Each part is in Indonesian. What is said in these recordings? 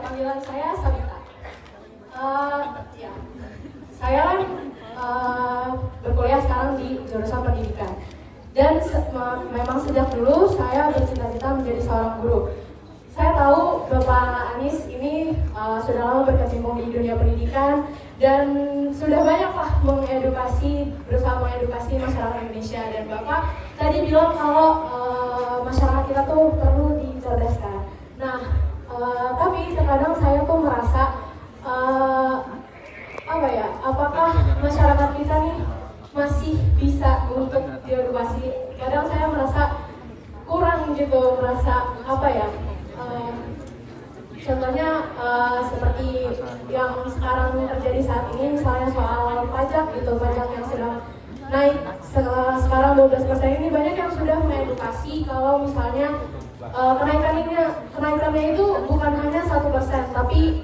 panggilan saya Sabita. Ya, saya kan berkuliah sekarang di jurusan pendidikan. Dan memang sejak dulu saya bercita-cita menjadi seorang guru. Saya tahu Bapak Anies ini sudah lama berkecimpung di dunia pendidikan dan sudah banyaklah berusaha mengedukasi masyarakat Indonesia. Dan Bapak tadi bilang kalau masyarakat kita tuh perlu dicerdaskan. Nah, tapi terkadang saya tuh merasa apakah masyarakat kita nih masih bisa untuk diedukasi? Kadang saya merasa kurang gitu, contohnya seperti yang sekarang terjadi saat ini, misalnya soal pajak gitu, pajak yang sedang naik sekarang 12%, ini banyak yang sudah mengedukasi kalau misalnya kenaikannya itu bukan hanya 1%, tapi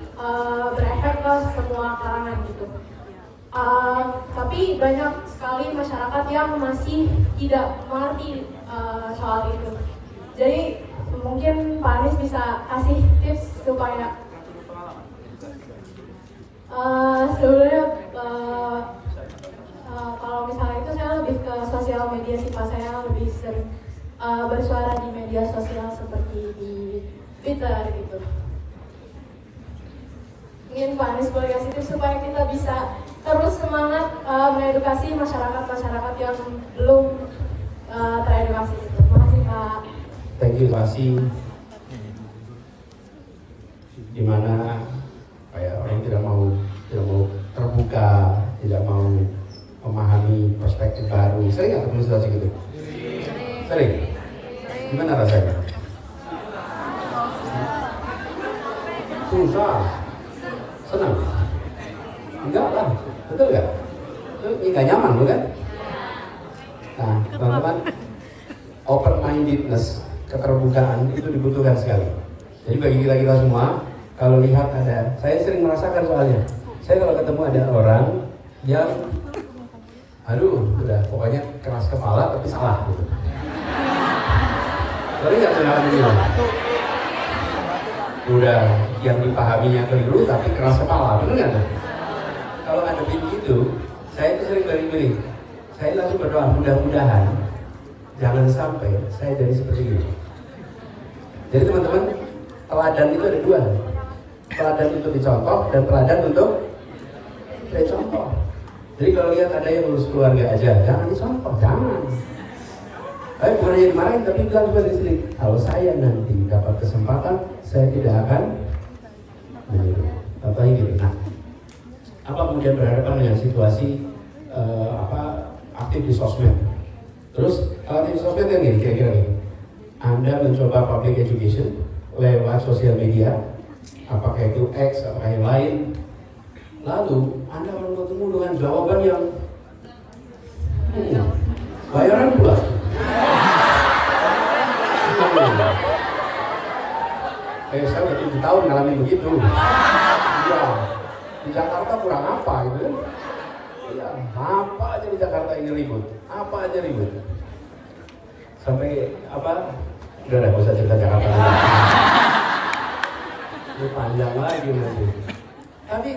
berefek ke semua kalangan gitu. Tapi banyak sekali masyarakat yang masih tidak mengerti soal itu. Jadi mungkin Pak Anies bisa kasih tips supaya sebenarnya kalau misalnya itu saya lebih ke sosial media sih Pak, saya lebih sering bersuara di media sosial seperti di Twitter gitu. Mungkin Pak Anies boleh kasih tips supaya kita bisa terus semangat mengedukasi masyarakat yang belum teredukasi gitu. Terima kasih Pak. Thank you, kasih. Dimana orang tidak mau terbuka, tidak mau memahami perspektif baru. Sering nggak ketemu situasi gitu? Sering. Gimana rasanya? Susah. Senang? Enggak lah, betul nggak? Itu nggak nyaman bukan? Nah, teman-teman, open mindedness, keterbukaan itu dibutuhkan sekali. Jadi bagi kita semua, kalau lihat saya sering merasakan soalnya, saya kalau ketemu ada orang yang, udah pokoknya keras kepala tapi salah gitu. Sorry nggak mengalami ini? Udah yang dipahaminya keliru tapi keras kepala, bener nggak? Kalau ngadepin itu, saya itu sering milih. Saya langsung berdoa, mudah-mudahan jangan sampai saya jadi seperti ini. Jadi teman-teman, teladan itu ada dua. Teladan untuk dicontoh dan teladan untuk dicontoh. Jadi kalau lihat ada yang ngurus keluarga aja, jangan dicontoh, jangan. Tapi bukan hanya dimarahin, tapi bilang juga di sini, kalau saya nanti dapat kesempatan, saya tidak akan meniru. Contohnya gitu. Nah, apa kemudian berhadapan dengan situasi aktif di sosmed? Terus kalau aktif di sosmed kan gini, kira-kira nih, Anda mencoba public education lewat sosial media, apakah itu X, apakah yang lain, lalu Anda akan bertemu dengan jawaban yang bayaran pula. Saya udah 7 tahun ngalamin begitu. Iya, di Jakarta kurang apa gitu kan? Iya, apa aja di Jakarta ini ribut, apa aja ribut. Sampai udah gak usah cerita Jakarta lagi. Ini panjang lagi nanti. Tapi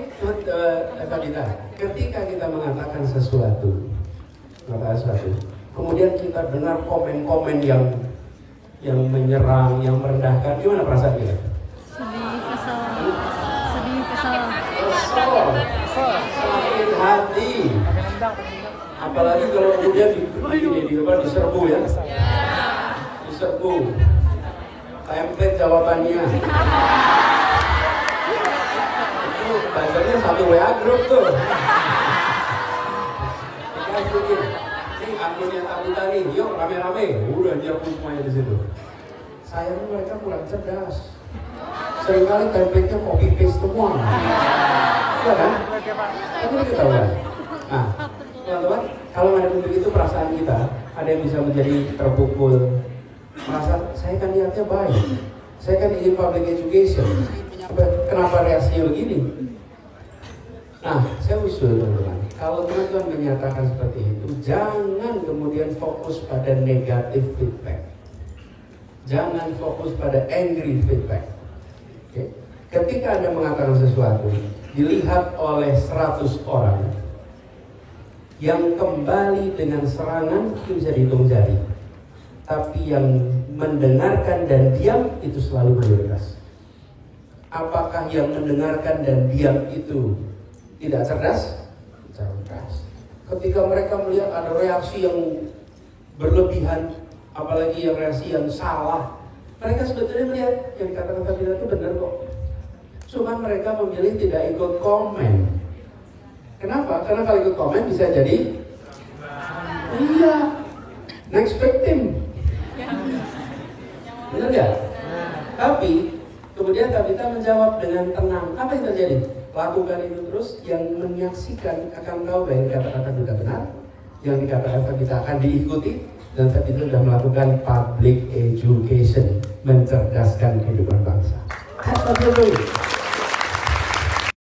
ketika kita mengatakan sesuatu, kemudian kita dengar komen-komen yang menyerang, yang merendahkan, gimana perasaan kita? Sedih, kesal. Sakit hati. Apalagi kalau kemudian diserbu ya. Diserbu. Template jawabannya. Itu bahasanya satu WA group tuh. Ini akunnya Tabita nih, yuk rame-rame. Udah nyerbu semuanya di situ. Sayangnya mereka kurang cerdas. Seringkali template-nya copy paste semua. Iya kan? Tapi kita tahu kan? Nah, teman-teman, kalau ada bentuk itu perasaan kita, ada yang bisa menjadi terpukul. Merasa, saya kan niatnya baik. Saya kan ingin public education. Kenapa reaksinya begini? Nah, saya usul teman-teman, kalau teman-teman menyatakan seperti itu, jangan kemudian fokus pada negatif feedback. Jangan fokus pada angry feedback. Okay? ketika Anda mengatakan sesuatu dilihat oleh 100 orang, yang kembali dengan serangan itu bisa dihitung jari, tapi yang mendengarkan dan diam itu selalu mayoritas. Apakah yang mendengarkan dan diam itu tidak cerdas? Cerdas. Ketika mereka melihat ada reaksi yang berlebihan, apalagi yang reaksi yang salah, mereka sebetulnya melihat yang dikatakan Kabila itu benar kok. Cuma mereka memilih tidak ikut komen. Kenapa? Karena kalau ikut komen bisa jadi iya, next victim. Benar gak? Tapi kemudian Tabita menjawab dengan tenang. Apa yang terjadi? Lakukan itu terus, yang menyaksikan akan tahu bahwa yang dikatakan sudah benar, yang dikatakan Tabita akan diikuti, dan Tabita sudah melakukan public education, mencerdaskan kehidupan bangsa. That's what you're doing.